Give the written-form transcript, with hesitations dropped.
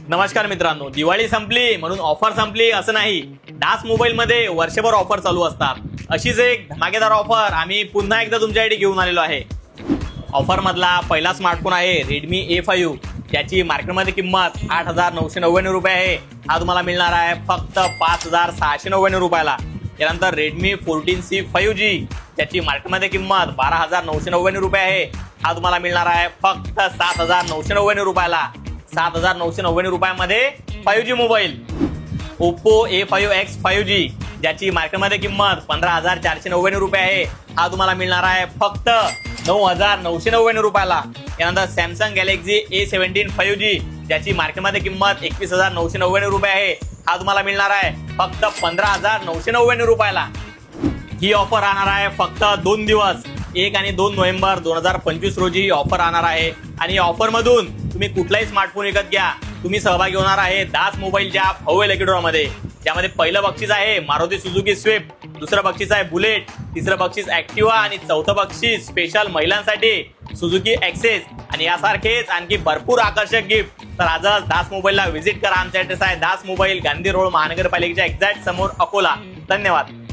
नमस्कार मित्रांनो, दिवाळी संपली म्हणून ऑफर संपली असं नाही. दास मोबाईल मध्ये वर्षभर ऑफर चालू असतात. अशीच एक धमाकेदार ऑफर आम्ही पुन्हा एकदा तुमच्यासाठी घेऊन आलेलो आहे. ऑफर मधला पहिला स्मार्टफोन आहे Redmi A5. त्याची मार्केटमध्ये किंमत 8,999 रुपये आहे. हा तुम्हाला मिळणार आहे फक्त 5,699 रुपयाला. त्यानंतर Redmi 14C 5G. त्याची मार्केटमध्ये किंमत 12,999 रुपये आहे. हा तुम्हाला मिळणार आहे फक्त 7,999 रुपयाला. 7,999 रुपयामध्ये 5G mobile. Oppo A5X 5G. ज्याची मार्केटमध्ये किंमत 15,499 रुपये आहे. हा तुम्हाला मिळणार आहे फक्त 9,999 रुपयाला. यानंतर Samsung Galaxy A17 5G. ज्याची मार्केटमध्ये किंमत 21,999 रुपये आहे. हा तुम्हाला मिळणार आहे फक्त 15,999 रुपयाला. ही ऑफर राहणार आहे फक्त 2 दिवस, 1 आणि 2 नोव्हेंबर 2025 रोजी ही ऑफर राहणार आहे. आणि या ऑफर मधून तुम्ही कुठलाही स्मार्टफोन विकत घ्या, तुम्ही सहभागी होणार आहे दास मोबाईलच्या भव्य लकी ड्रॉ मध्ये. ज्यामध्ये पहिलं बक्षीस आहे मारुती सुझुकी स्विफ्ट, दुसरं बक्षीस आहे बुलेट, तिसरं बक्षीस ऍक्टिवा आणि चौथं बक्षीस स्पेशल महिलांसाठी सुझुकी ॲक्सेस. आणि यासारखेच आणखी भरपूर आकर्षक गिफ्ट. तर आजच दास मोबाईलला व्हिजिट करा. आमचा ऍड्रेस आहे दास मोबाईल, गांधी रोड, महानगरपालिकेच्या एक्झॅक्ट समोर, अकोला. धन्यवाद.